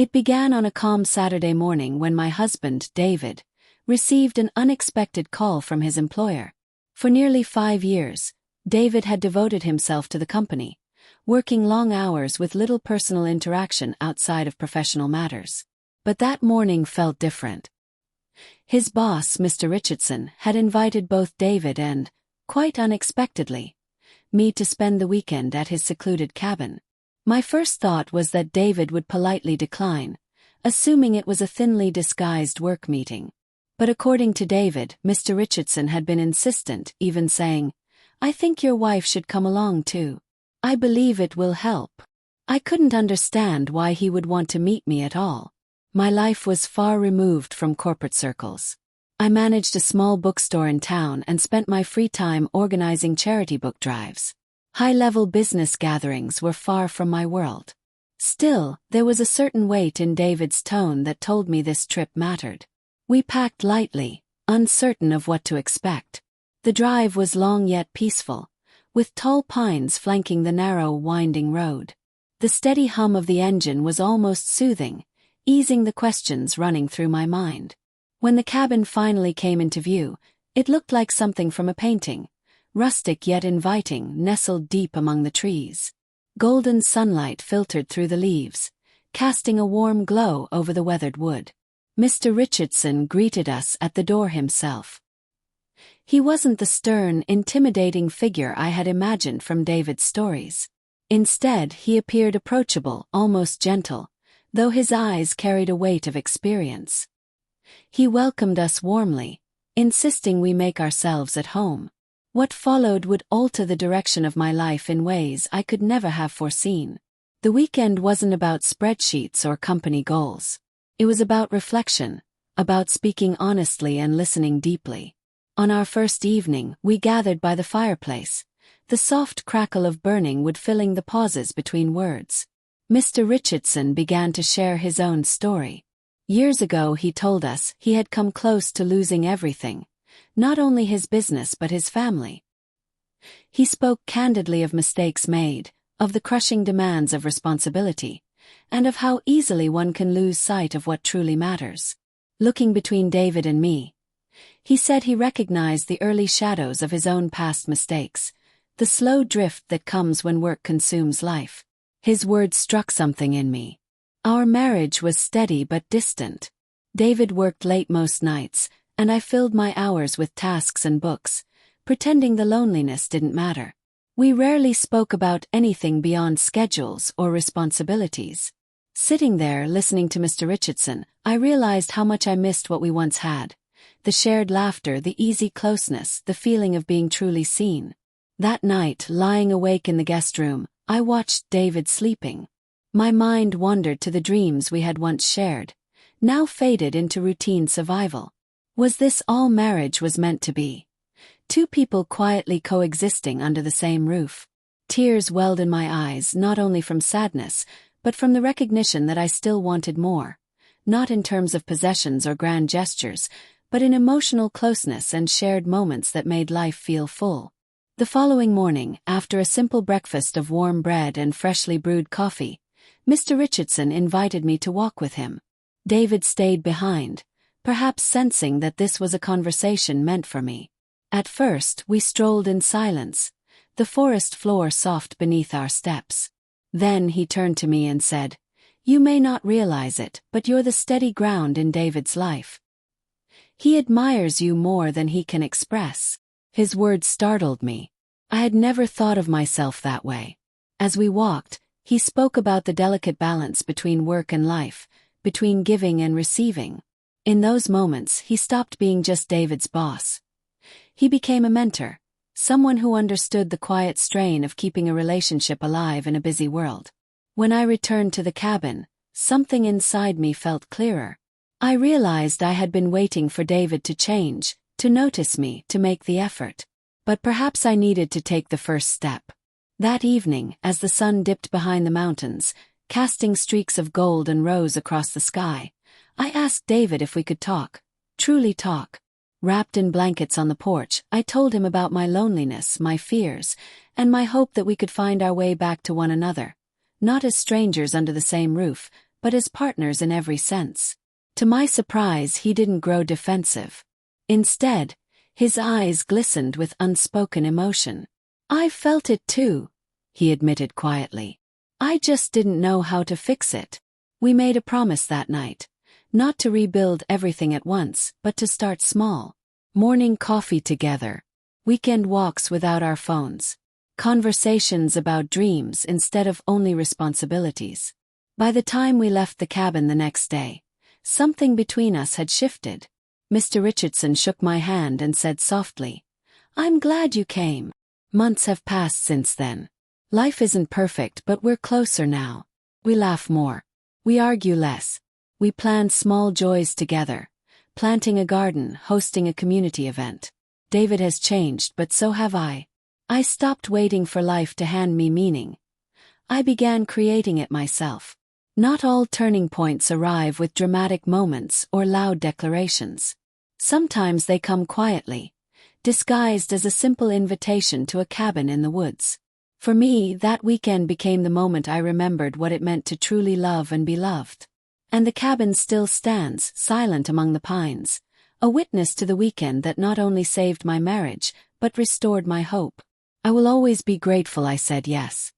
It began on a calm Saturday morning when my husband, David, received an unexpected call from his employer. For nearly 5 years, David had devoted himself to the company, working long hours with little personal interaction outside of professional matters. But that morning felt different. His boss, Mr. Richardson, had invited both David and, quite unexpectedly, me to spend the weekend at his secluded cabin. My first thought was that David would politely decline, assuming it was a thinly disguised work meeting. But according to David, Mr. Richardson had been insistent, even saying, "I think your wife should come along too. I believe it will help." I couldn't understand why he would want to meet me at all. My life was far removed from corporate circles. I managed a small bookstore in town and spent my free time organizing charity book drives. High-level business gatherings were far from my world. Still, there was a certain weight in David's tone that told me this trip mattered. We packed lightly, uncertain of what to expect. The drive was long yet peaceful, with tall pines flanking the narrow, winding road. The steady hum of the engine was almost soothing, easing the questions running through my mind. When the cabin finally came into view, it looked like something from a painting, rustic yet inviting, nestled deep among the trees. Golden sunlight filtered through the leaves, casting a warm glow over the weathered wood. Mr. Richardson greeted us at the door himself. He wasn't the stern, intimidating figure I had imagined from David's stories. Instead, he appeared approachable, almost gentle, though his eyes carried a weight of experience. He welcomed us warmly, insisting we make ourselves at home. What followed would alter the direction of my life in ways I could never have foreseen. The weekend wasn't about spreadsheets or company goals. It was about reflection, about speaking honestly and listening deeply. On our first evening, we gathered by the fireplace, the soft crackle of burning wood filling the pauses between words. Mr. Richardson began to share his own story. Years ago, he told us, he had come close to losing everything, not only his business but his family. He spoke candidly of mistakes made, of the crushing demands of responsibility, and of how easily one can lose sight of what truly matters. Looking between David and me, he said he recognized the early shadows of his own past mistakes, the slow drift that comes when work consumes life. His words struck something in me. Our marriage was steady but distant. David worked late most nights, and I filled my hours with tasks and books, pretending the loneliness didn't matter. We rarely spoke about anything beyond schedules or responsibilities. Sitting there listening to Mr. Richardson, I realized how much I missed what we once had. The shared laughter, the easy closeness, the feeling of being truly seen. That night, lying awake in the guest room, I watched David sleeping. My mind wandered to the dreams we had once shared, now faded into routine survival. Was this all marriage was meant to be? Two people quietly coexisting under the same roof. Tears welled in my eyes, not only from sadness, but from the recognition that I still wanted more. Not in terms of possessions or grand gestures, but in emotional closeness and shared moments that made life feel full. The following morning, after a simple breakfast of warm bread and freshly brewed coffee, Mr. Richardson invited me to walk with him. David stayed behind, perhaps sensing that this was a conversation meant for me. At first, we strolled in silence, the forest floor soft beneath our steps. Then he turned to me and said, "You may not realize it, but you're the steady ground in David's life. He admires you more than he can express." His words startled me. I had never thought of myself that way. As we walked, he spoke about the delicate balance between work and life, between giving and receiving. In those moments, he stopped being just David's boss. He became a mentor, someone who understood the quiet strain of keeping a relationship alive in a busy world. When I returned to the cabin, something inside me felt clearer. I realized I had been waiting for David to change, to notice me, to make the effort. But perhaps I needed to take the first step. That evening, as the sun dipped behind the mountains, casting streaks of gold and rose across the sky, I asked David if we could talk, truly talk. Wrapped in blankets on the porch, I told him about my loneliness, my fears, and my hope that we could find our way back to one another, not as strangers under the same roof, but as partners in every sense. To my surprise, he didn't grow defensive. Instead, his eyes glistened with unspoken emotion. "I felt it too," he admitted quietly. "I just didn't know how to fix it." We made a promise that night, not to rebuild everything at once, but to start small. Morning coffee together, weekend walks without our phones, conversations about dreams instead of only responsibilities. By the time we left the cabin the next day, something between us had shifted. Mr. Richardson shook my hand and said softly, "I'm glad you came." Months have passed since then. Life isn't perfect, but we're closer now. We laugh more. We argue less. We plan small joys together, planting a garden, hosting a community event. David has changed, but so have I. I stopped waiting for life to hand me meaning. I began creating it myself. Not all turning points arrive with dramatic moments or loud declarations. Sometimes they come quietly, disguised as a simple invitation to a cabin in the woods. For me, that weekend became the moment I remembered what it meant to truly love and be loved. And the cabin still stands, silent among the pines, a witness to the weekend that not only saved my marriage, but restored my hope. "I will always be grateful I said yes,"